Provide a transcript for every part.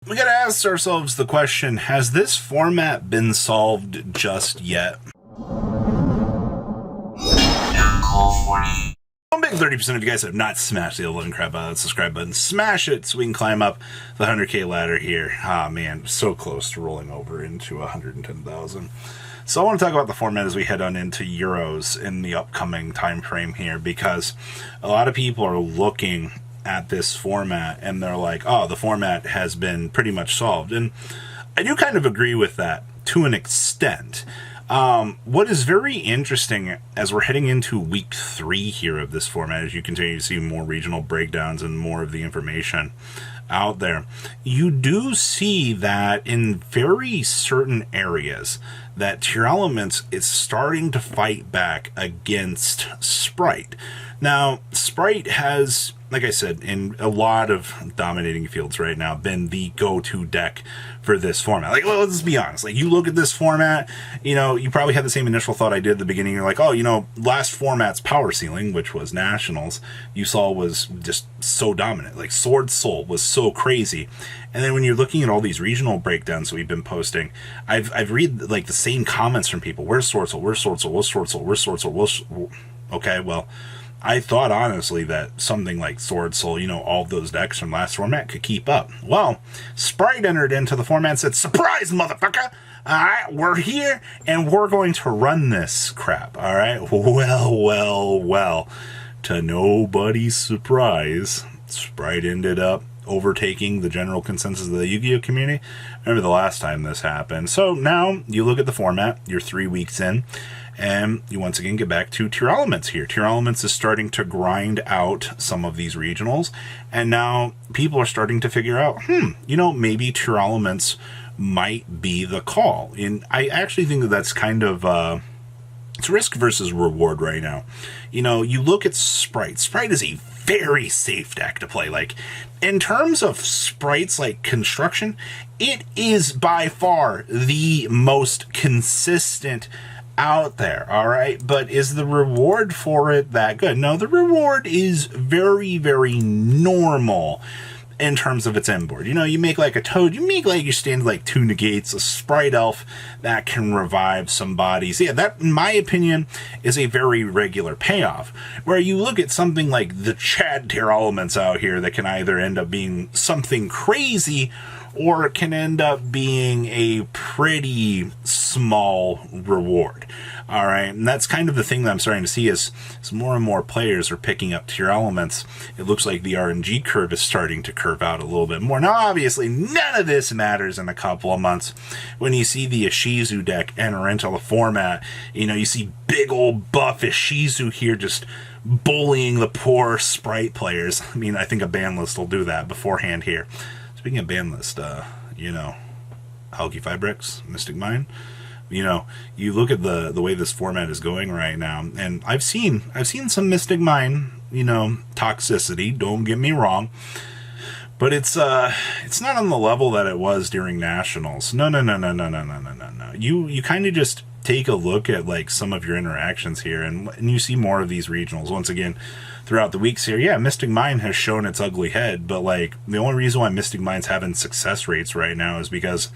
We gotta ask ourselves the question, has this format been solved just yet? I'm big 30% of you guys have not smashed the 11 crap out of the subscribe button. Smash it so we can climb up the 100k ladder here. Ah, man, so close to rolling over into 110,000. So I want to talk about the format as we head on into Euros in the upcoming time frame here, because a lot of people are looking at this format and they're like, oh, the format has been pretty much solved. And I do kind of agree with that to an extent. What is very interesting as we're heading into week 3 here of this format, as you continue to see more regional breakdowns and more of the information out there, you do see that in very certain areas that Tearlaments is starting to fight back against Sprite. Now, Sprite has, like I said, in a lot of dominating fields right now, been the go-to deck for this format. Like, well, let's be honest. Like, you look at this format, you know, you probably had the same initial thought I did at the beginning. You're like, oh, you know, last format's Power Ceiling, which was Nationals, you saw was just so dominant. Like, Sword Soul was so crazy. And then when you're looking at all these regional breakdowns that we've been posting, I've read, like, the same comments from people. Where's Sword Soul? Where's Sword Soul? Where's Sword Soul? Where's Sword Soul? Where's... Okay, well, I thought, honestly, that something like Sword Soul, you know, all those decks from last format could keep up. Well, Sprite entered into the format and said, surprise, motherfucker! Alright, we're here, and we're going to run this crap, alright? Well. To nobody's surprise, Sprite ended up overtaking the general consensus of the Yu-Gi-Oh! Community. Remember the last time this happened. So now, you look at the format, you're 3 weeks in, and you once again get back to Tearlaments here. Tearlaments is starting to grind out some of these regionals, and now people are starting to figure out, you know, maybe Tearlaments might be the call. And I actually think that that's kind of, it's risk versus reward right now. You know, you look at Sprite. Sprite is a very safe deck to play. Like, in terms of Sprite's, like, construction, it is by far the most consistent out there, all right? But is the reward for it that good? No, the reward is very, very normal in terms of its end board. You know, you make like a Toad, you make like your standard like 2 negates, a Sprite Elf that can revive some bodies. Yeah, that, in my opinion, is a very regular payoff. Where you look at something like the Chad Tearlaments out here that can either end up being something crazy or it can end up being a pretty small reward. All right, and that's kind of the thing that I'm starting to see as more and more players are picking up Tearlaments. It looks like the RNG curve is starting to curve out a little bit more. Now, obviously, none of this matters in a couple of months. When you see the Ishizu deck enter into the format, you know, you see big old buff Ishizu here just bullying the poor Sprite players. I mean, I think a ban list will do that beforehand here. Speaking of ban list, you know, Algae Fibrex, Mystic Mine. You know, you look at the way this format is going right now, and I've seen some Mystic Mine, you know, toxicity. Don't get me wrong, but it's not on the level that it was during Nationals. No. You kind of just take a look at like some of your interactions here, and you see more of these regionals once again throughout the weeks here. Yeah, Mystic Mine has shown its ugly head, but like the only reason why Mystic Mine's having success rates right now is because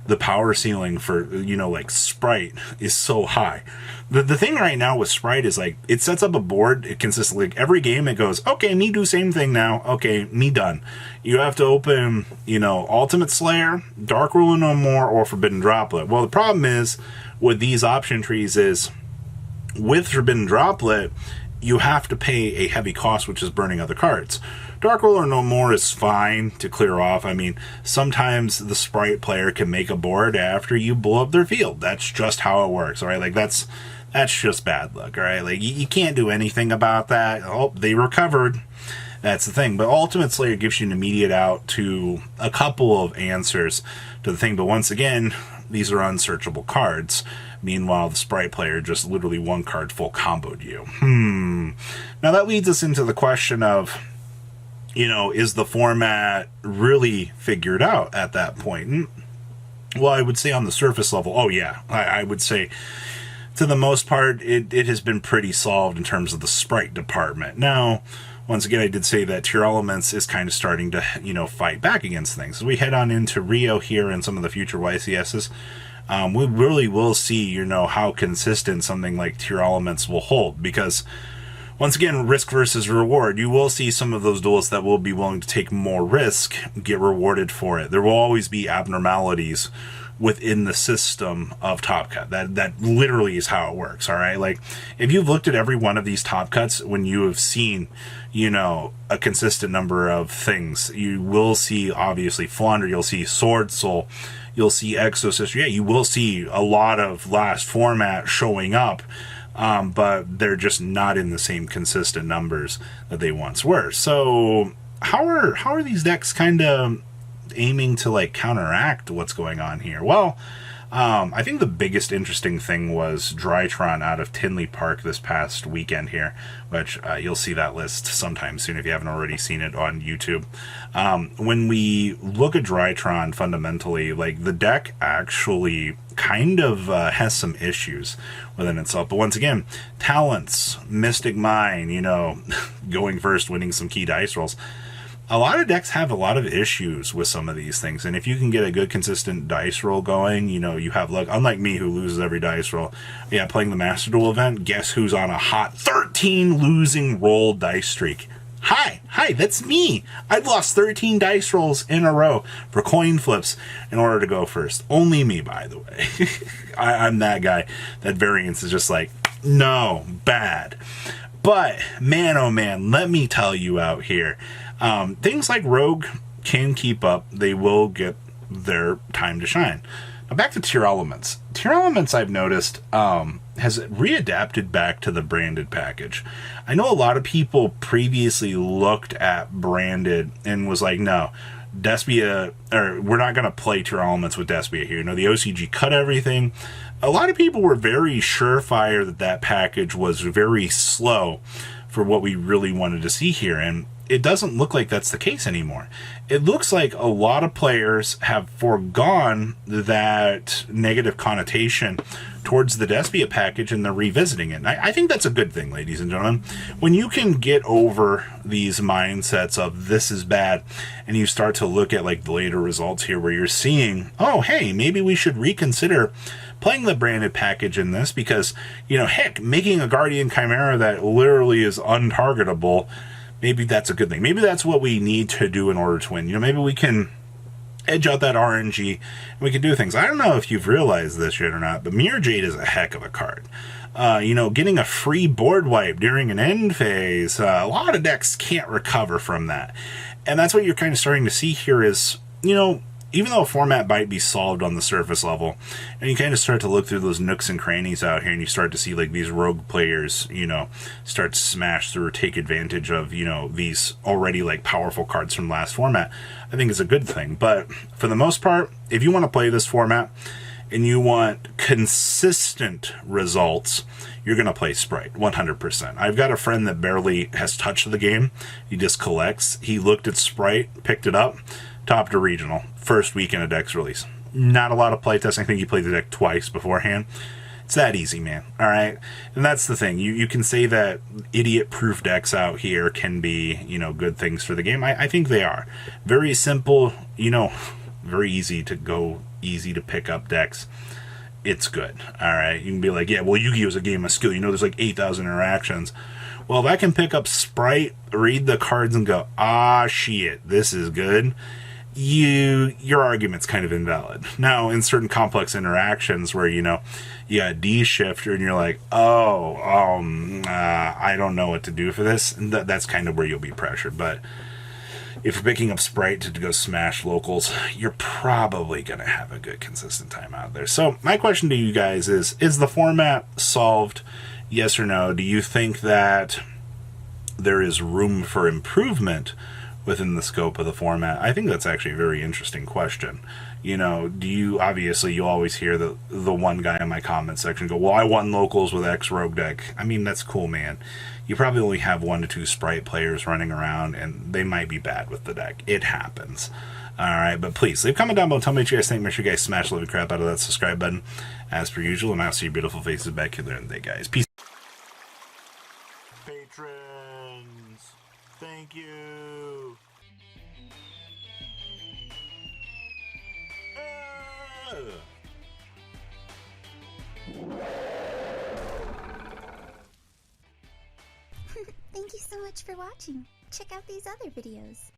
the power ceiling for, you know, like Sprite is so high. The thing right now with Sprite is like it sets up a board, it consistently, like every game it goes, okay, me do same thing now, okay, me done. You have to open, you know, Ultimate Slayer, Dark Ruler No More, or Forbidden Droplet. Well, the problem is with these option trees is with Forbidden Droplet, you have to pay a heavy cost, which is burning other cards. Dark Ruler No More is fine to clear off. I mean, sometimes the Sprite player can make a board after you blow up their field. That's just how it works, all right? Like, that's just bad luck, all right? Like, you can't do anything about that. Oh, they recovered. That's the thing. But Ultimate Slayer gives you an immediate out to a couple of answers to the thing. But once again, these are unsearchable cards. Meanwhile, the Sprite player just literally one card full comboed you. Now that leads us into the question of, you know, is the format really figured out at that point? And, well, I would say on the surface level, oh yeah, I would say to the most part, it has been pretty solved in terms of the Sprite department. Now, once again, I did say that Tier Elements is kind of starting to, fight back against things. As we head on into Rio here and some of the future YCSs, we really will see, how consistent something like Tier Elements will hold. Because, once again, risk versus reward. You will see some of those duelists that will be willing to take more risk get rewarded for it. There will always be abnormalities within the system of Top Cut. That literally is how it works, all right? Like, if you've looked at every one of these Top Cuts, when you have seen, a consistent number of things, you will see, obviously, Flounder, you'll see Sword Soul, you'll see Exosister. Yeah, you will see a lot of last format showing up, but they're just not in the same consistent numbers that they once were. So how are these decks kind of aiming to like counteract what's going on here? Well, I think the biggest interesting thing was Drytron out of Tinley Park this past weekend here, which you'll see that list sometime soon if you haven't already seen it on YouTube. When we look at Drytron, fundamentally, like, the deck actually kind of has some issues within itself. But once again, talents, Mystic Mine, going first, winning some key dice rolls. A lot of decks have a lot of issues with some of these things, and if you can get a good consistent dice roll going, you have luck. Unlike me, who loses every dice roll. Yeah, playing the Master Duel event, guess who's on a hot 13 losing roll dice streak? Hi, that's me. I've lost 13 dice rolls in a row for coin flips in order to go first. Only me, by the way. I'm that guy. That variance is just like, no, bad. But, man, oh man, let me tell you out here, things like Rogue can keep up. They will get their time to shine. Now back to Tier Elements. Tier Elements, I've noticed, has readapted back to the branded package. I know a lot of people previously looked at branded and was like, no, Despia, or we're not going to play Tier Elements with Despia here. The OCG cut everything. A lot of people were very surefire that package was very slow for what we really wanted to see here, and it doesn't look like that's the case anymore. It looks like a lot of players have foregone that negative connotation towards the Despia package and they're revisiting it. And I think that's a good thing, ladies and gentlemen. When you can get over these mindsets of this is bad and you start to look at like the later results here where you're seeing, oh, hey, maybe we should reconsider playing the branded package in this because, heck, making a Guardian Chimera that literally is untargetable, maybe that's a good thing. Maybe that's what we need to do in order to win. Maybe we can edge out that RNG and we can do things. I don't know if you've realized this yet or not, but Mirror Jade is a heck of a card. Getting a free board wipe during an end phase, a lot of decks can't recover from that. And that's what you're kind of starting to see here is, even though a format might be solved on the surface level, and you kind of start to look through those nooks and crannies out here, and you start to see like these rogue players, start to smash through or take advantage of, these already like powerful cards from last format, I think is a good thing. But for the most part, if you want to play this format and you want consistent results, you're going to play Sprite, 100%. I've got a friend that barely has touched the game. He just collects. He looked at Sprite, picked it up, topped a regional, first weekend of deck's release. Not a lot of playtesting. I think he played the deck twice beforehand. It's that easy, man. All right? And that's the thing. You can say that idiot-proof decks out here can be, good things for the game. I think they are. Very simple, very easy to go, easy to pick up decks. It's good. All right? You can be like, yeah, well, Yu-Gi-Oh! Is a game of skill. There's like 8,000 interactions. Well, if I can pick up Sprite, read the cards, and go, shit, this is good, your argument's kind of invalid. Now, in certain complex interactions where, you got D-shifter and you're like, I don't know what to do for this, that's kind of where you'll be pressured. But if you're picking up Sprite to go smash locals, you're probably going to have a good, consistent time out there. So my question to you guys is the format solved? Yes or no? Do you think that there is room for improvement within the scope of the format? I think that's actually a very interesting question. Obviously you'll always hear the one guy in my comment section go, well, I won locals with X Rogue deck. I mean, that's cool, man. You probably only have 1 to 2 Sprite players running around, and they might be bad with the deck. It happens. Alright, but please, leave a comment down below. Tell me what you guys think. Make sure you guys smash the living crap out of that subscribe button, as per usual, and I'll see your beautiful faces back here in the day, guys. Peace. Patrons. Thank you. Thank you so much for watching. Check out these other videos.